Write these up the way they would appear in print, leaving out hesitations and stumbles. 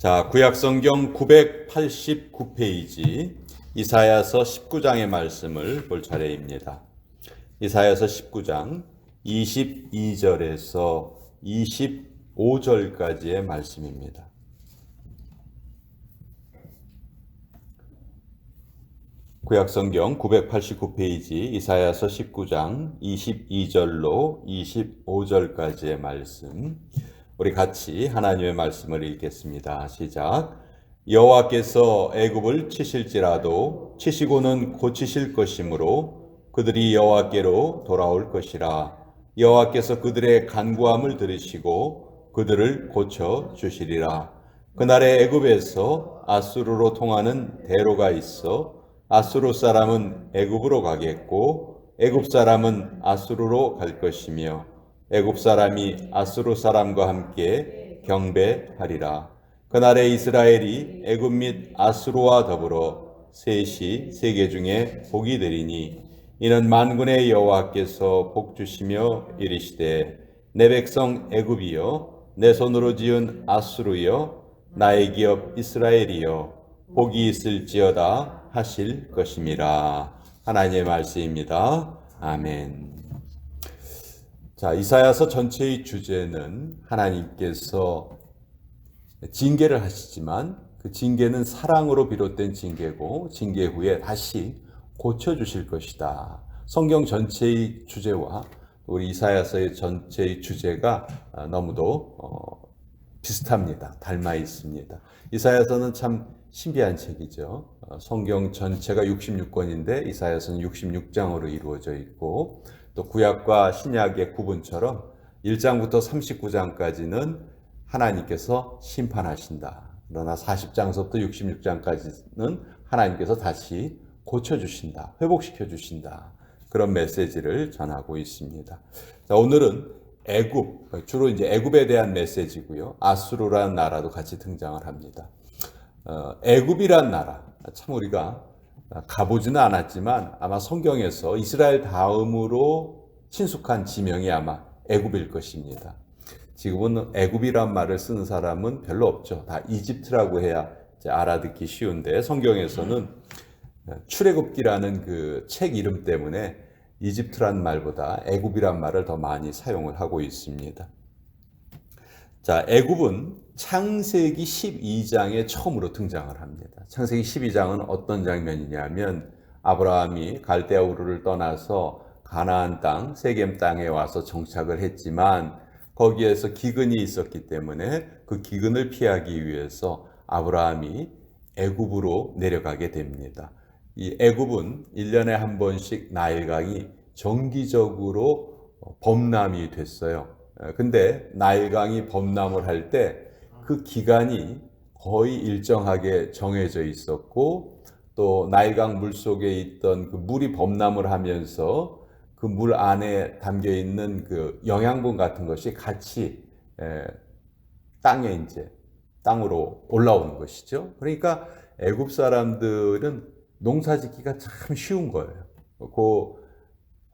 자, 구약성경 989페이지 이사야서 19장의 말씀을 볼 차례입니다. 이사야서 19장 22절에서 25절까지의 말씀입니다. 구약성경 989페이지 이사야서 19장 22절로 25절까지의 말씀, 우리 같이 하나님의 말씀을 읽겠습니다. 시작. 여호와께서 애굽을 치실지라도 치시고는 고치실 것이므로 그들이 여호와께로 돌아올 것이라. 여호와께서 그들의 간구함을 들으시고 그들을 고쳐 주시리라. 그날에 애굽에서 아수르로 통하는 대로가 있어 아수르 사람은 애굽으로 가겠고 애굽 사람은 아수르로 갈 것이며 애굽 사람이 아수르 사람과 함께 경배하리라. 그날에 이스라엘이 애굽 및 아수르와 더불어 셋이 세계 중에 복이 되리니 이는 만군의 여호와께서 복 주시며 이르시되 내 백성 애굽이여 내 손으로 지은 아수르여 나의 기업 이스라엘이여 복이 있을지어다 하실 것임이라. 하나님의 말씀입니다. 아멘. 자, 이사야서 전체의 주제는 하나님께서 징계를 하시지만 그 징계는 사랑으로 비롯된 징계고 징계 후에 다시 고쳐주실 것이다. 성경 전체의 주제와 우리 이사야서의 전체의 주제가 너무도 비슷합니다. 닮아 있습니다. 이사야서는 참 신비한 책이죠. 성경 전체가 66권인데 이사야서는 66장으로 이루어져 있고 또 구약과 신약의 구분처럼 1장부터 39장까지는 하나님께서 심판하신다. 그러나 40장서부터 66장까지는 하나님께서 다시 고쳐주신다. 회복시켜주신다. 그런 메시지를 전하고 있습니다. 자, 오늘은 애굽, 주로 이제 애굽에 대한 메시지고요. 아수르라는 나라도 같이 등장을 합니다. 애굽이란 나라, 참 우리가 가보지는 않았지만 아마 성경에서 이스라엘 다음으로 친숙한 지명이 아마 애굽일 것입니다. 지금은 애굽이란 말을 쓰는 사람은 별로 없죠. 다 이집트라고 해야 이제 알아듣기 쉬운데 성경에서는 출애굽기라는 그 책 이름 때문에 이집트란 말보다 애굽이란 말을 더 많이 사용을 하고 있습니다. 자, 애굽은 창세기 12장에 처음으로 등장을 합니다. 창세기 12장은 어떤 장면이냐면 아브라함이 갈대아 우르를 떠나서 가나안 땅, 세겜 땅에 와서 정착을 했지만 거기에서 기근이 있었기 때문에 그 기근을 피하기 위해서 아브라함이 애굽으로 내려가게 됩니다. 이 애굽은 1년에 한 번씩 나일강이 정기적으로 범람이 됐어요. 근데 나일강이 범람을 할 때 그 기간이 거의 일정하게 정해져 있었고 또 나일강 물 속에 있던 그 물이 범람을 하면서 그 물 안에 담겨 있는 그 영양분 같은 것이 같이 땅으로 올라오는 것이죠. 그러니까 애굽 사람들은 농사짓기가 참 쉬운 거예요. 그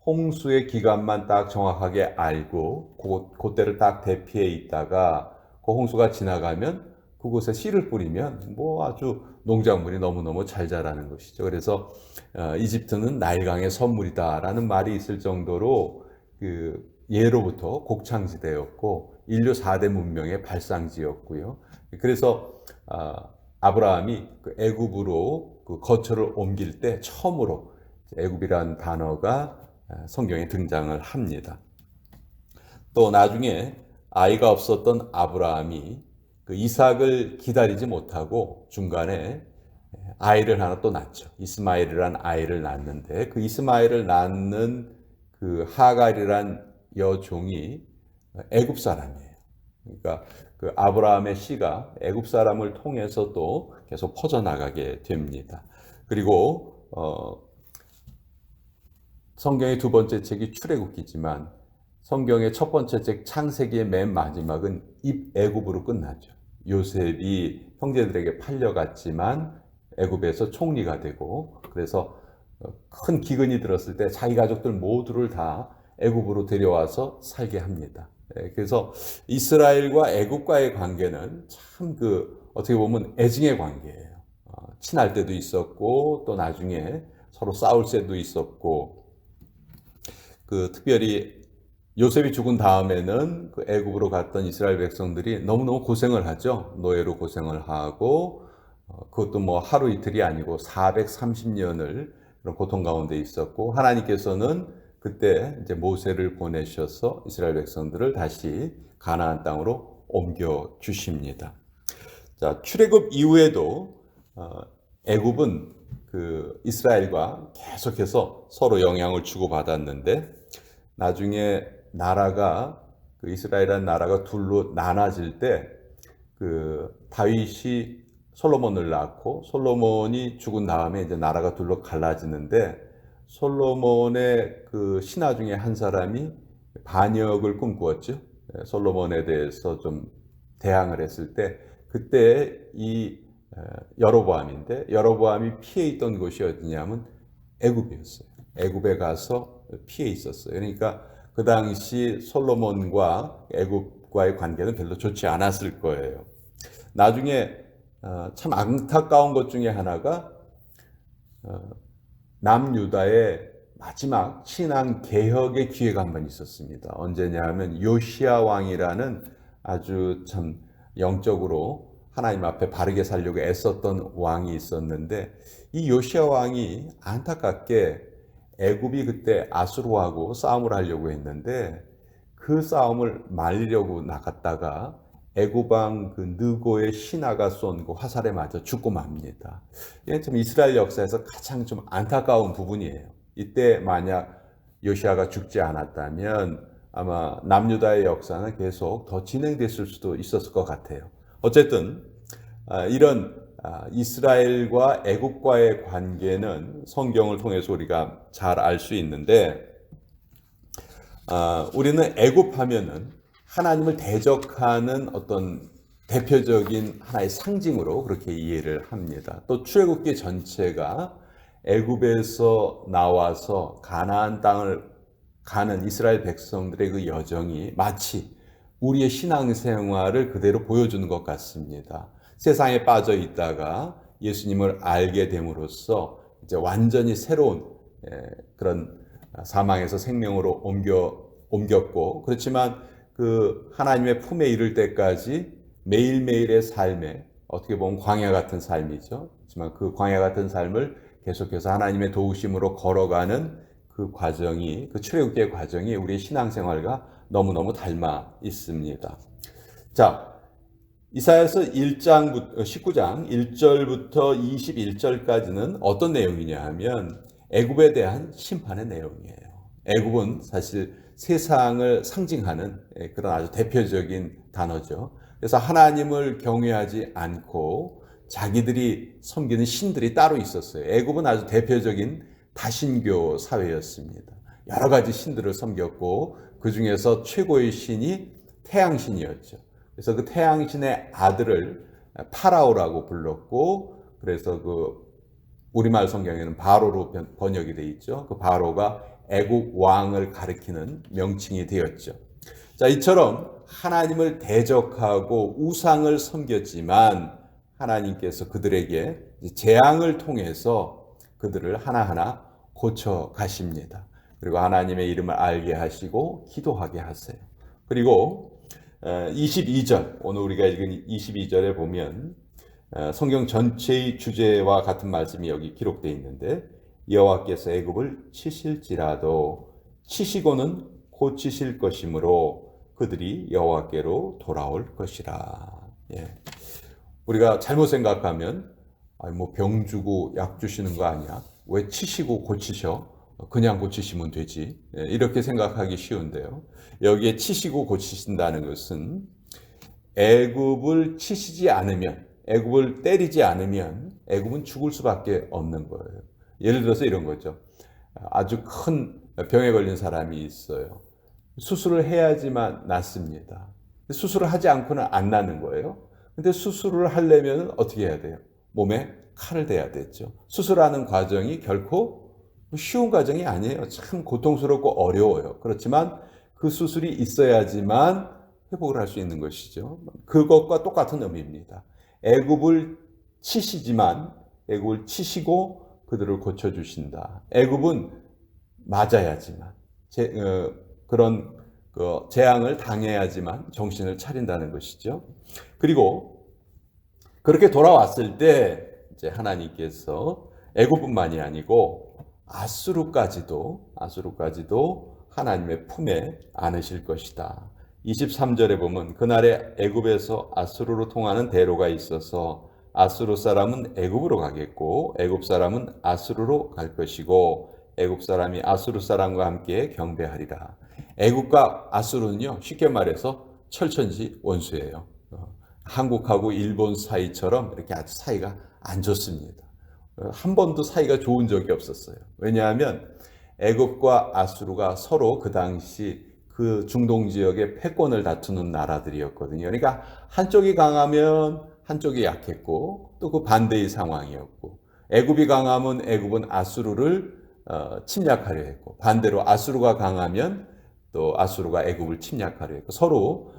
홍수의 기간만 딱 정확하게 알고 그때를 딱 대피해 있다가 그 홍수가 지나가면 그곳에 씨를 뿌리면 뭐 아주 농작물이 너무너무 잘 자라는 것이죠. 그래서 이집트는 나일강의 선물이다라는 말이 있을 정도로 그 예로부터 곡창지대였고 인류 4대 문명의 발상지였고요. 그래서 아브라함이 그 애굽으로 그 거처를 옮길 때 처음으로 애굽이라는 단어가 성경에 등장을 합니다. 또 나중에 아이가 없었던 아브라함이 그 이삭을 기다리지 못하고 중간에 아이를 하나 또 낳죠. 이스마엘이라는 아이를 낳는데 그 이스마엘을 낳는 그 하갈이란 여종이 애굽 사람이에요. 그러니까 그 아브라함의 씨가 애굽 사람을 통해서 또 계속 퍼져나가게 됩니다. 그리고 성경의 두 번째 책이 출애굽기지만 성경의 첫 번째 책 창세기의 맨 마지막은 입애굽으로 끝나죠. 요셉이 형제들에게 팔려갔지만 애굽에서 총리가 되고 그래서 큰 기근이 들었을 때 자기 가족들 모두를 다 애굽으로 데려와서 살게 합니다. 그래서 이스라엘과 애굽과의 관계는 참 그 어떻게 보면 애증의 관계예요. 친할 때도 있었고 또 나중에 서로 싸울 때도 있었고, 특별히 요셉이 죽은 다음에는 그 애굽으로 갔던 이스라엘 백성들이 너무너무 고생을 하죠. 노예로 고생을 하고, 그것도 뭐 하루 이틀이 아니고 430년을 그런 고통 가운데 있었고, 하나님께서는 그때 이제 모세를 보내셔서 이스라엘 백성들을 다시 가나안 땅으로 옮겨 주십니다. 자, 출애굽 이후에도 애굽은 그 이스라엘과 계속해서 서로 영향을 주고받았는데, 나중에 나라가 그 이스라엘이라는 나라가 둘로 나눠질 때 그 다윗이 솔로몬을 낳고, 솔로몬이 죽은 다음에 이제 나라가 둘로 갈라지는데, 솔로몬의 그 신하 중에 한 사람이 반역을 꿈꾸었죠. 솔로몬에 대해서 좀 대항을 했을 때, 그때 이 여로보암인데, 여로보암이 피해 있던 곳이 어디냐면 애굽이었어요. 애굽에 가서 피해 있었어요. 그러니까 그 당시 솔로몬과 애굽과의 관계는 별로 좋지 않았을 거예요. 나중에 참 안타까운 것 중에 하나가 남유다의 마지막 신앙 개혁의 기회가 한 번 있었습니다. 언제냐 하면 요시야 왕이라는 아주 참 영적으로 하나님 앞에 바르게 살려고 애썼던 왕이 있었는데, 이 요시야 왕이 안타깝게 애굽이 그때 아수르하고 싸움을 하려고 했는데, 그 싸움을 말리려고 나갔다가 애굽 왕 그 느고의 신하가 쏜 그 화살에 맞아 죽고 맙니다. 이게 참 이스라엘 역사에서 가장 좀 안타까운 부분이에요. 이때 만약 요시야가 죽지 않았다면 아마 남유다의 역사는 계속 더 진행됐을 수도 있었을 것 같아요. 어쨌든 이런 이스라엘과 애굽과의 관계는 성경을 통해서 우리가 잘 알 수 있는데, 우리는 애굽하면은 하나님을 대적하는 어떤 대표적인 하나의 상징으로 그렇게 이해를 합니다. 또 출애굽기 전체가 애굽에서 나와서 가나안 땅을 가는 이스라엘 백성들의 그 여정이 마치 우리의 신앙생활을 그대로 보여주는 것 같습니다. 세상에 빠져 있다가 예수님을 알게 됨으로써 이제 완전히 새로운 그런 사망에서 생명으로 옮겼고, 그렇지만 그 하나님의 품에 이를 때까지 매일매일의 삶에 어떻게 보면 광야 같은 삶이죠. 하지만 그 광야 같은 삶을 계속해서 하나님의 도우심으로 걸어가는 그 과정이, 그 출애굽기의 과정이 우리의 신앙생활과 너무너무 닮아 있습니다. 자, 이사야서 19장 1절부터 21절까지는 어떤 내용이냐 하면 애굽에 대한 심판의 내용이에요. 애굽은 사실 세상을 상징하는 그런 아주 대표적인 단어죠. 그래서 하나님을 경외하지 않고 자기들이 섬기는 신들이 따로 있었어요. 애굽은 아주 대표적인 다신교 사회였습니다. 여러 가지 신들을 섬겼고, 그 중에서 최고의 신이 태양신이었죠. 그래서 그 태양신의 아들을 파라오라고 불렀고, 그래서 그 우리말 성경에는 바로로 번역이 되어 있죠. 그 바로가 애국 왕을 가리키는 명칭이 되었죠. 자, 이처럼 하나님을 대적하고 우상을 섬겼지만 하나님께서 그들에게 재앙을 통해서 그들을 하나하나 고쳐 가십니다. 그리고 하나님의 이름을 알게 하시고 기도하게 하세요. 그리고 22절, 오늘 우리가 읽은 22절에 보면 성경 전체의 주제와 같은 말씀이 여기 기록되어 있는데, 여호와께서 애굽을 치실지라도 치시고는 고치실 것이므로 그들이 여호와께로 돌아올 것이라. 예. 우리가 잘못 생각하면 뭐 병 주고 약 주시는 거 아니야? 왜 치시고 고치셔? 그냥 고치시면 되지. 예, 이렇게 생각하기 쉬운데요. 여기에 치시고 고치신다는 것은 애굽을 치시지 않으면, 애굽을 때리지 않으면 애굽은 죽을 수밖에 없는 거예요. 예를 들어서 이런 거죠. 아주 큰 병에 걸린 사람이 있어요. 수술을 해야지만 낫습니다. 수술을 하지 않고는 안 낫는 거예요. 근데 수술을 하려면 어떻게 해야 돼요? 몸에 칼을 대야 되죠. 수술하는 과정이 결코 쉬운 과정이 아니에요. 참 고통스럽고 어려워요. 그렇지만 그 수술이 있어야지만 회복을 할 수 있는 것이죠. 그것과 똑같은 의미입니다. 애굽을 치시지만 애굽을 치시고 그들을 고쳐주신다. 애굽은 맞아야지만 그런 재앙을 당해야지만 정신을 차린다는 것이죠. 그리고 그렇게 돌아왔을 때 이제 하나님께서 애굽뿐만이 아니고 아수르까지도 하나님의 품에 안으실 것이다. 23절에 보면 그날에 애굽에서 아수르로 통하는 대로가 있어서 아수르 사람은 애굽으로 가겠고 애굽 사람은 아수르로 갈 것이고 애굽 사람이 아수르 사람과 함께 경배하리라. 애굽과 아수르는요, 쉽게 말해서 철천지 원수예요. 한국하고 일본 사이처럼 이렇게 아주 사이가 안 좋습니다. 한 번도 사이가 좋은 적이 없었어요. 왜냐하면 애굽과 아수르가 서로 그 당시 그 중동 지역의 패권을 다투는 나라들이었거든요. 그러니까 한쪽이 강하면 한쪽이 약했고 또 그 반대의 상황이었고, 애굽이 강하면 애굽은 아수르를 침략하려 했고, 반대로 아수르가 강하면 또 아수르가 애굽을 침략하려 했고, 서로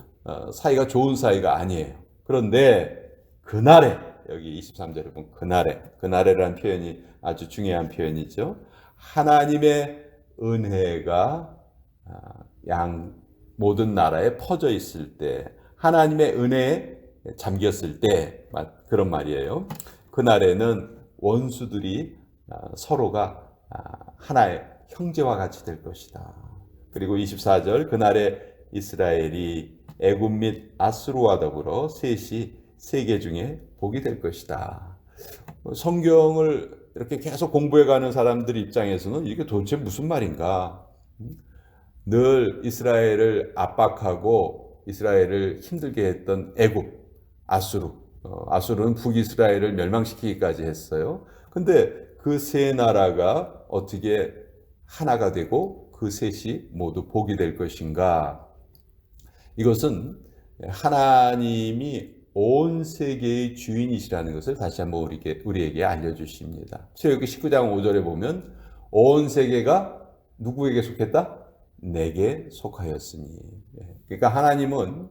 사이가 좋은 사이가 아니에요. 그런데 그날에, 여기 23절에 보면 그날에라는 표현이 아주 중요한 표현이죠. 하나님의 은혜가 모든 나라에 퍼져 있을 때, 하나님의 은혜에 잠겼을 때, 그런 말이에요. 그날에는 원수들이 서로가 하나의 형제와 같이 될 것이다. 그리고 24절, 그날에 이스라엘이 애굽 및 아수르와 더불어 셋이 세계 중에 복이 될 것이다. 성경을 이렇게 계속 공부해가는 사람들 입장에서는 이게 도대체 무슨 말인가? 늘 이스라엘을 압박하고 이스라엘을 힘들게 했던 애굽, 아수르는 북이스라엘을 멸망시키기까지 했어요. 근데 그 세 나라가 어떻게 하나가 되고 그 셋이 모두 복이 될 것인가? 이것은 하나님이 온 세계의 주인이시라는 것을 다시 한번 우리에게 알려주십니다. 출애굽기 19장 5절에 보면 온 세계가 누구에게 속했다? 내게 속하였으니. 그러니까 하나님은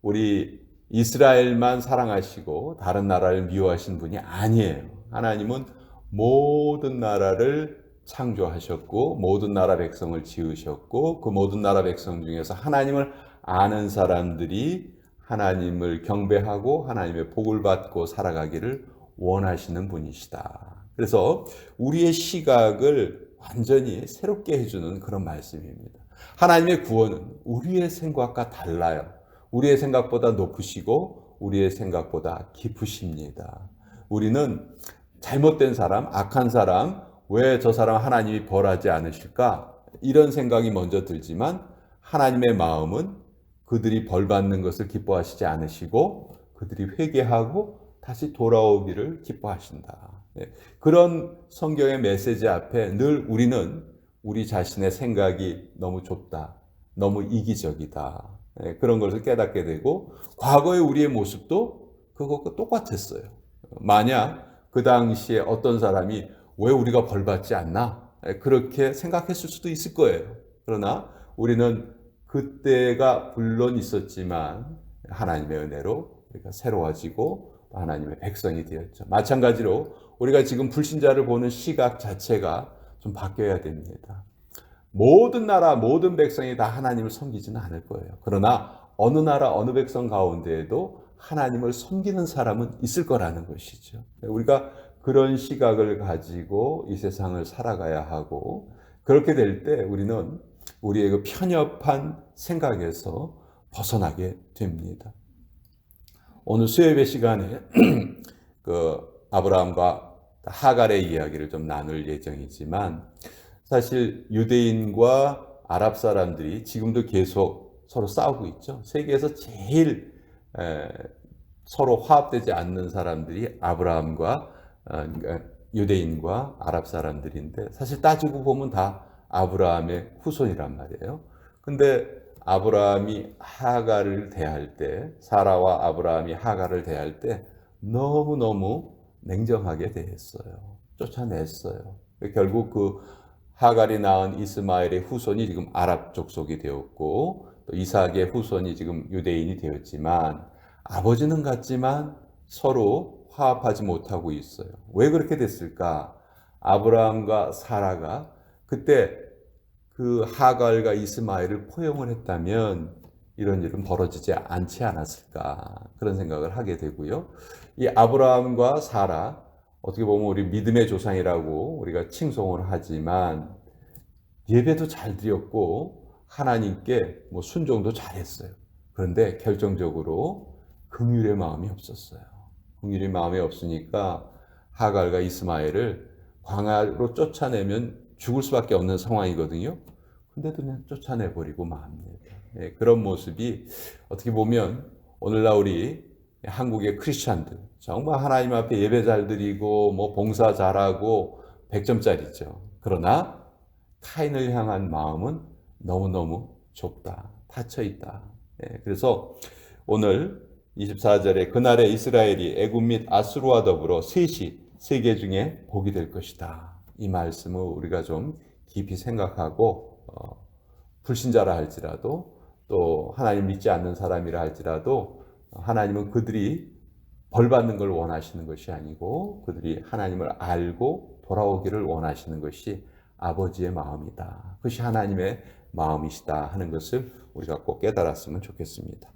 우리 이스라엘만 사랑하시고 다른 나라를 미워하신 분이 아니에요. 하나님은 모든 나라를 창조하셨고 모든 나라 백성을 지으셨고 그 모든 나라 백성 중에서 하나님을 아는 사람들이 하나님을 경배하고 하나님의 복을 받고 살아가기를 원하시는 분이시다. 그래서 우리의 시각을 완전히 새롭게 해주는 그런 말씀입니다. 하나님의 구원은 우리의 생각과 달라요. 우리의 생각보다 높으시고 우리의 생각보다 깊으십니다. 우리는 잘못된 사람, 악한 사람, 왜 저 사람 하나님이 벌하지 않으실까? 이런 생각이 먼저 들지만 하나님의 마음은 그들이 벌받는 것을 기뻐하시지 않으시고 그들이 회개하고 다시 돌아오기를 기뻐하신다. 그런 성경의 메시지 앞에 늘 우리는 우리 자신의 생각이 너무 좁다, 너무 이기적이다, 그런 것을 깨닫게 되고 과거의 우리의 모습도 그것과 똑같았어요. 만약 그 당시에 어떤 사람이 왜 우리가 벌받지 않나? 그렇게 생각했을 수도 있을 거예요. 그러나 우리는 그때가 물론 있었지만 하나님의 은혜로 우리가 새로워지고 하나님의 백성이 되었죠. 마찬가지로 우리가 지금 불신자를 보는 시각 자체가 좀 바뀌어야 됩니다. 모든 나라, 모든 백성이 다 하나님을 섬기지는 않을 거예요. 그러나 어느 나라, 어느 백성 가운데에도 하나님을 섬기는 사람은 있을 거라는 것이죠. 우리가 그런 시각을 가지고 이 세상을 살아가야 하고, 그렇게 될 때 우리는 우리의 그 편협한 생각에서 벗어나게 됩니다. 오늘 수요예배 시간에 그 아브라함과 하갈의 이야기를 좀 나눌 예정이지만, 사실 유대인과 아랍 사람들이 지금도 계속 서로 싸우고 있죠. 세계에서 제일 서로 화합되지 않는 사람들이 아브라함과 유대인과 아랍 사람들인데, 사실 따지고 보면 다 아브라함의 후손이란 말이에요. 근데 아브라함이 하갈을 대할 때, 사라와 아브라함이 하갈을 대할 때 너무너무 냉정하게 대했어요. 쫓아냈어요. 결국 그 하갈이 낳은 이스마엘의 후손이 지금 아랍 족속이 되었고, 또 이삭의 후손이 지금 유대인이 되었지만, 아버지는 같지만 서로 화합하지 못하고 있어요. 왜 그렇게 됐을까? 아브라함과 사라가 그때 그 하갈과 이스마엘을 포용을 했다면 이런 일은 벌어지지 않지 않았을까 그런 생각을 하게 되고요. 이 아브라함과 사라 어떻게 보면 우리 믿음의 조상이라고 우리가 칭송을 하지만 예배도 잘 드렸고 하나님께 뭐 순종도 잘했어요. 그런데 결정적으로 긍휼의 마음이 없었어요. 긍휼의 마음이 없으니까 하갈과 이스마엘을 광야로 쫓아내면 죽을 수밖에 없는 상황이거든요. 근데도 그냥 쫓아내버리고 맙니다. 예, 그런 모습이 어떻게 보면 오늘날 우리 한국의 크리스찬들 정말 하나님 앞에 예배 잘 드리고 뭐 봉사 잘하고 100점짜리죠. 그러나 타인을 향한 마음은 너무너무 좁다. 닫혀 있다. 예, 그래서 오늘 24절에 그날에 이스라엘이 애굽 및 아수르와 더불어 셋이 세계 중에 복이 될 것이다. 이 말씀을 우리가 좀 깊이 생각하고 불신자라 할지라도 또 하나님 믿지 않는 사람이라 할지라도 하나님은 그들이 벌 받는 걸 원하시는 것이 아니고 그들이 하나님을 알고 돌아오기를 원하시는 것이 아버지의 마음이다. 그것이 하나님의 마음이시다 하는 것을 우리가 꼭 깨달았으면 좋겠습니다.